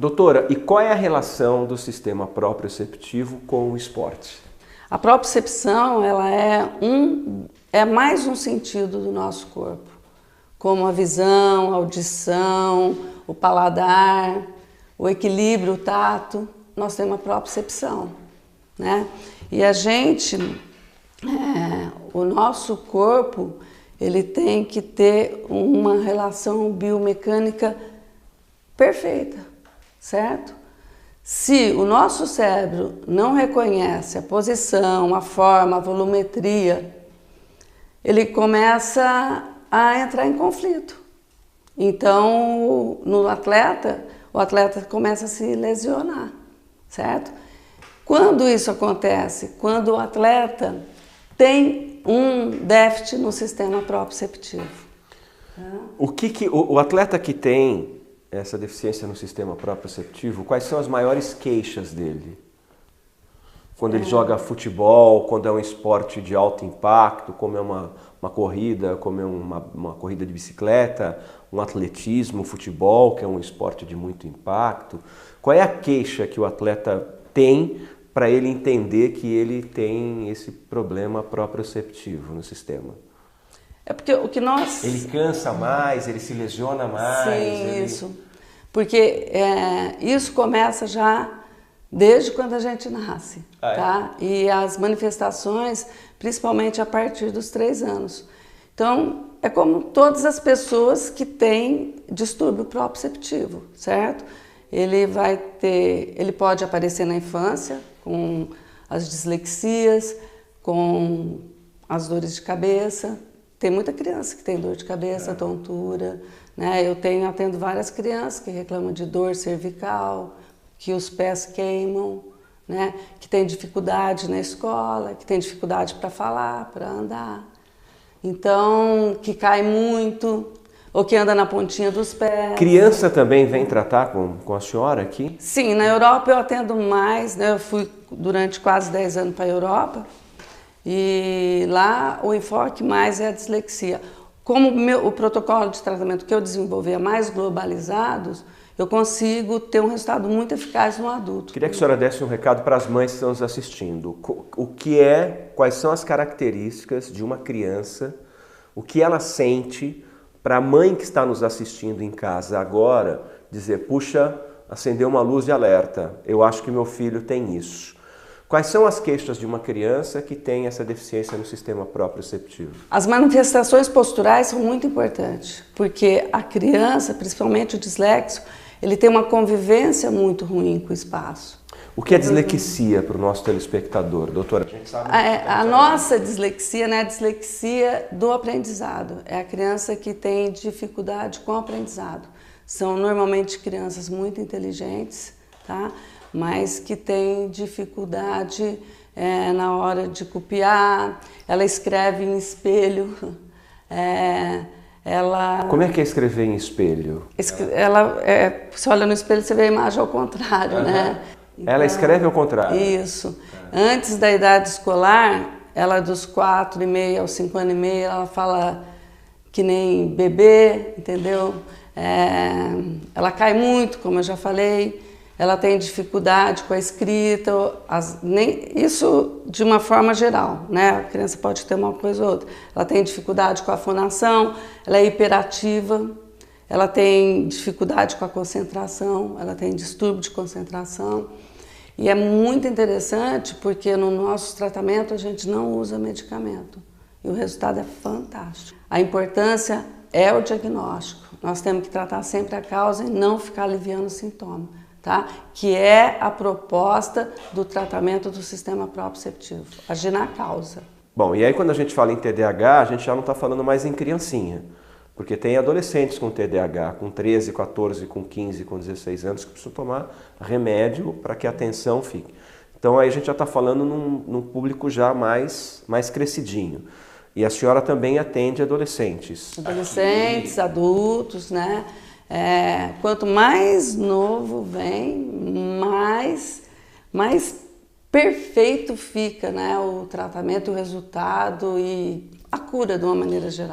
Doutora, e qual é a relação do sistema proprioceptivo com o esporte? A propriocepção, ela é mais um sentido do nosso corpo, como a visão, a audição, o paladar, o equilíbrio, o tato. Nós temos a propriocepção, né? E a gente, o nosso corpo, ele tem que ter uma relação biomecânica perfeita, certo? Se o nosso cérebro não reconhece a posição, a forma, a volumetria, ele começa a entrar em conflito. Então, no atleta, o atleta começa a se lesionar, certo? Quando isso acontece? Quando o atleta tem um déficit no sistema proprioceptivo. O atleta que tem essa deficiência no sistema proprioceptivo, quais são as maiores queixas dele? Quando ele joga futebol, quando é um esporte de alto impacto, como é uma corrida, como é uma corrida de bicicleta, um atletismo, futebol, que é um esporte de muito impacto. Qual é a queixa que o atleta tem para ele entender que ele tem esse problema proprioceptivo no sistema? É porque o que nós... Ele cansa mais, ele se lesiona mais. Sim, isso. Porque isso começa já desde quando a gente nasce, tá? E as manifestações, principalmente a partir dos 3 anos. Então, é como todas as pessoas que têm distúrbio proprioceptivo, certo? Ele pode aparecer na infância com as dislexias, com as dores de cabeça. Tem muita criança que tem dor de cabeça, tontura, né? Eu atendo várias crianças que reclamam de dor cervical, que os pés queimam, né? Que tem dificuldade na escola, que tem dificuldade para falar, para andar. Então, que cai muito, ou que anda na pontinha dos pés. Criança também vem tratar com a senhora aqui? Sim, na Europa eu atendo mais, né? Eu fui durante quase 10 anos para a Europa. E lá o enfoque mais é a dislexia. Como o protocolo de tratamento que eu desenvolvi é mais globalizado, eu consigo ter um resultado muito eficaz no adulto. Queria que a senhora desse um recado para as mães que estão nos assistindo. Quais são as características de uma criança, o que ela sente para a mãe que está nos assistindo em casa agora dizer, puxa, acendeu uma luz de alerta, eu acho que meu filho tem isso. Quais são as queixas de uma criança que tem essa deficiência no sistema proprioceptivo? As manifestações posturais são muito importantes, porque a criança, principalmente o disléxico, ele tem uma convivência muito ruim com o espaço. O que é dislexia para o nosso telespectador, doutora? A nossa dislexia, né, é a dislexia do aprendizado. É a criança que tem dificuldade com o aprendizado. São normalmente crianças muito inteligentes, tá? Mas que tem dificuldade na hora de copiar, ela escreve em espelho, Como é que é escrever em espelho? Você olha no espelho e você vê a imagem ao contrário, né? Então, ela escreve ao contrário? Isso. Antes da idade escolar, ela dos 4,5 aos 5 anos e meio, ela fala que nem bebê, entendeu? Ela cai muito, como eu já falei. Ela tem dificuldade com a escrita, isso de uma forma geral, né? A criança pode ter uma coisa ou outra. Ela tem dificuldade com a fonação, ela é hiperativa, ela tem dificuldade com a concentração, ela tem distúrbio de concentração. E é muito interessante porque no nosso tratamento a gente não usa medicamento e o resultado é fantástico. A importância é o diagnóstico. Nós temos que tratar sempre a causa e não ficar aliviando o sintoma. Tá? Que é a proposta do tratamento do sistema proprioceptivo, agir na causa. Bom, e aí quando a gente fala em TDAH, a gente já não está falando mais em criancinha, porque tem adolescentes com TDAH, com 13, 14, com 15, com 16 anos, que precisam tomar remédio para que a atenção fique. Então aí a gente já está falando num público já mais crescidinho. E a senhora também atende adolescentes. Adolescentes, adultos, né? Quanto mais novo vem, mais perfeito fica, né, o tratamento, o resultado e a cura de uma maneira geral.